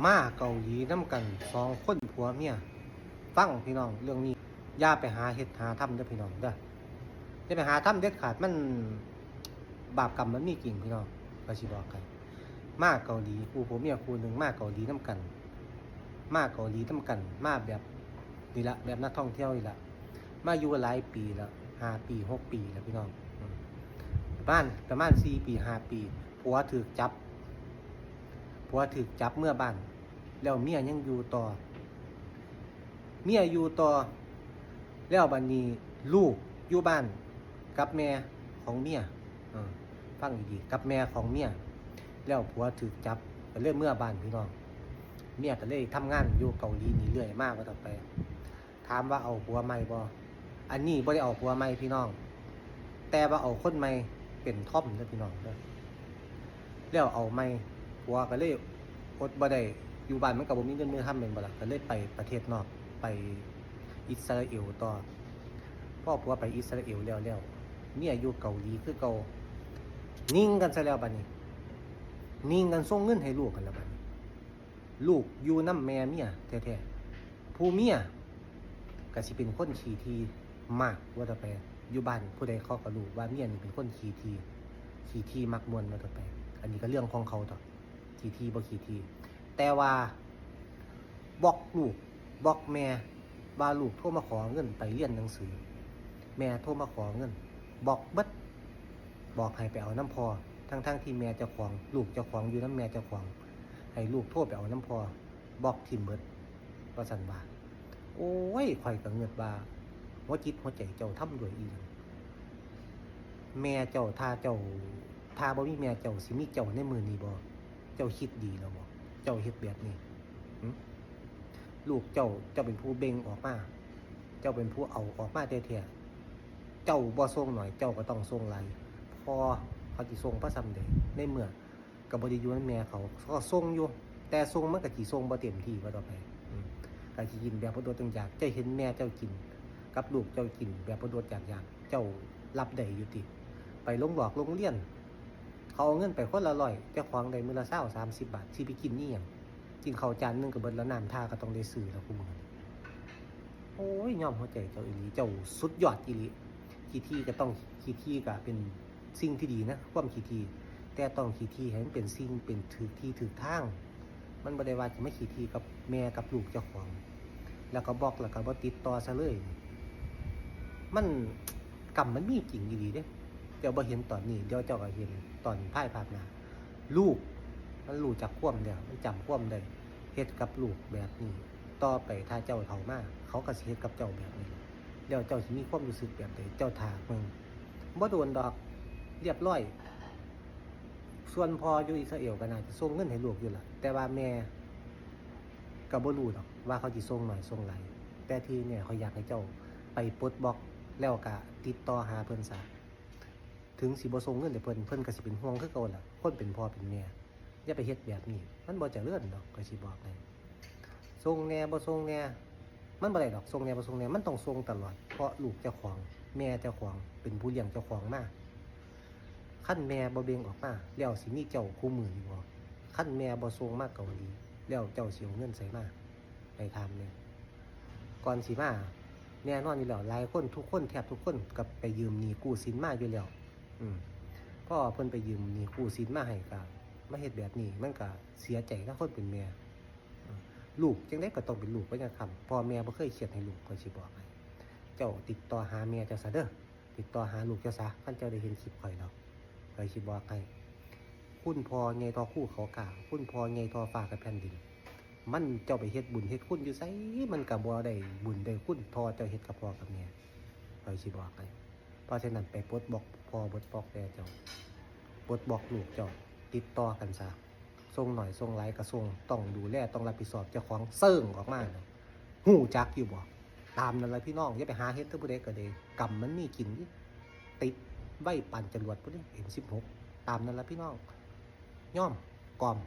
มาเกาหลีน้ำกัน2 คนผัวเมียฟังพี่น้องเรื่องนี้อย่าไปหาเฮ็ดหาทำเด้อพี่น้องเด้ออย่าไปหาทำเด็ดขาดมันบาปกรรมมันมีจริงพี่น้องก็สิบอกกันมาเกาหลีคู่ผัวเมียคู่หนึ่งมาเกาหลีน้ำกันมาเกาหลีน้ำกันมาแบบนี่ละแบบนักท่องเที่ยวนี่ละมาอยู่หลายปีแล้ว5 ปี 6 ปีแล้วพี่น้องประมาณ4 ปี 5 ปีผัวถูกจับเมื่อบ้านแล้วเมียยังอยู่ต่อแล้วบัดนี้ลูกอยู่บ้านกับแม่ของเมียฟังดีๆกับแม่ของเมียแล้วผัวถูกจับก็เลยเมื่อบ้านพี่น้องเมียก็เลยทำงานอยู่เกาหลีนี่เรื่อยมากว่าต่อไปถามว่าเอาผัวใหม่บ่อันนี้บ่ได้เอาผัวใหม่พี่น้องแต่ว่าเอาคนใหม่เป็นท่อมเด้อพี่น้องเด้อแล้วเอาใหม่ผัวก็เลยอดบ่ได้อยู่บ้านมันก็บ่มีเงินมือทำแม่นบ่ล่ะก็เลยไปประเทศนอกไปอิสราเอลต่อพ่อผัวไปอิสราเอลแล้วเมียอยู่เกาหลีคือเก่านิ่งกันซะแล้วบัดนี้นิ่งกันส่งเงินให้ลูกกันแล้วบัดนี้ลูกอยู่นำแม่เมียแท้ๆผู้เมียก็สิเป็นคนขี้ทีมากว่าต่อไปอยู่บ้านผู้ใดเขาก็รู้ว่าเมียนี่เป็นคนขี้ทีมักม่วนว่าต่อไปอันนี้ก็เรื่องของเขาต่อขี้ทีบ่ขี้ทีแต่ว่าบอกลูกบอกแม่ว่าลูกโทรมาขอเงินไปเรียนหนังสือแม่โทรมาขอเงินบอกเบิดบอกให้ไปเอาน้ำพอทั้งที่แม่เจ้าของลูกเจ้าของอยู่น้ำแม่เจ้าของให้ลูกโทรไปเอาน้ำพอบอกทิมเบิดว่าสันว่าโอ้ยข่อยก็เงิดว่าหัวจิตหัวใจเจ้าทำด้วยอีหยังแม่เจ้าถ้าบ่มีแม่เจ้าสิมีเจ้าในมือนี้บ่เจ้าคิดดีแล้วบ่เจ้าเฮ็ดแบบนี้ลูกเจ้าเป็นผู้เบ่งออกมาเจ้าเป็นผู้เอาออกมาแท้ๆเจ้าบ่ส่งหน่อยเจ้าก็ต้องส่งหลายพอเขาสิส่งพระซ้ำใดในเมื่อก็บ่ได้อยู่นำแม่เขาก็ส่งอยู่แต่ส่งมันก็สิส่งบ่เต็มที่ว่าต่อไปก็สิกินแบบบ่โดดอยากเจ้าเห็นแม่เจ้ากินกับลูกเจ้ากินแบบบ่โดดอยากเจ้ารับได้อยู่ติไปโรงเรียนเขาเอาเงินไปคนละ100เจ้าของได้มื้อละ20 30 บาทสิไปกินนี่หยังกินข้าวจานนึงก็เบิดแล้วน้ำท่าก็ต้องได้ซื้อแล้วคุมื้อโอ้ยยอมหัวใจเจ้าอีหลีเจ้าสุดยอดอีหลีขี้ที่ก็ต้องขี้ที่ก็เป็นสิ่งที่ดีนะความขี้ที่แต่ต้องขี้ที่ให้มันเป็นสิ่งเป็นถูกที่ถูกทางมันบ่ได้ว่าจะไม่ขี้ที่กับแม่กับลูกเจ้าของแล้วก็บอกแล้วก็บ่ติดต่อซะเลยมันกรรมมันมีจริงอีหลีเด้เจ้าบ่เห็นตอนนี้เดี๋ยวเจ้าก็เห็นตอนภายภาคหน้าลูกมันรู้จักความแล้วมันจำความได้เฮ็ดกับลูกแบบนี้ต่อไปถ้าเจ้าเฒ่ามาเขาก็สิเฮ็ดกับเจ้าแบบนี้แล้วเจ้าสิมีความรู้สึกแบบใดเจ้าท่าเบิ่งบ่โดนดอกเรียบร้อยส่วนพ่ออยู่อิสราเอลก็น่าจะส่งเงินให้ลูกอยู่ล่ะแต่ว่าแม่ก็บ่รู้ดอกว่าเขาสิส่งน้อยส่งหลายแต่ที่เนี่ยเขาอยากให้เจ้าไปปลดบล็อกแล้วก็ติดต่อหาเพิ่นซะถึงสิบ่ส่งเงินให้เพิ่นก็สิเป็นห่วงคือเก่าล่ะคนเป็นพ่อเป็นแม่อย่าไปเฮ็ดแบบนี้มันบ่เจริญดอกก็สิบอกให้ส่งแหน่บ่ส่งแหน่มันบ่ได้ดอกส่งแหน่บ่ส่งแหน่มันต้องส่งตลอดเพราะลูกเจ้าของแม่เจ้าของเป็นผู้เลี้ยงเจ้าของมาคันแม่บ่เบ่งออกมาแล้วสิมีเจ้าคู่มืออยู่บ่คันแม่บ่ส่งมาเกาหลีแล้วเจ้าสิเอาเงินไสมาไปถามแน่ก่อนสิมาแน่นอนอยู่แล้วหลายคนทุกคนแทบทุกคนก็ไปยืมหนี้กู้สินมาอยู่แล้วพ่อเพิ่นไปยืมหนี้กู้สินมาให้ก็มาเฮ็ดแบบนี้มันก็เสียใจนะคนเป็นแม่ลูกจังได๋ก็ต้องเป็นลูกไว้จังคำพ่อแม่บ่เคยเขียนให้ลูกก็สิบอกให้เจ้าติดต่อหาแม่เจ้าซะเด้อติดต่อหาลูกเจ้าซะคันเจ้าได้เห็นคลิปข่อยแล้วข่อยสิบอกให้คุณพ่อใหญ่ทอคู่เขากาคุณพ่อใหญ่ทอฟ้ากับแผ่นดินมันเจ้าไปเฮ็ดบุญเฮ็ดคุณอยู่ไสมันก็บ่ได้บุญได้คุณพอเจ้าเฮ็ดกับพ่อกับแม่ข่อยสิบอกให้เพราะฉะนั้นไปปลดบล็อกพ่อปลดบล็อกแม่เจ้าปลดบล็อกลูกเจ้าติดต่อกันซะส่งหน่อยส่งหลายก็ส่งต้องดูแลต้องรับผิดชอบเจ้าของเซิ่งออกมาฮู้จักอยู่บ่ตามนั่นล่ะพี่น้องอย่าไปหาเฮ็ดเด้อผู้ใดก็ได้กรรมมันมีกินติดไว้ปั่นจรวดพุ่นนี่M16ตามนั่นล่ะพี่น้องย่อมกอม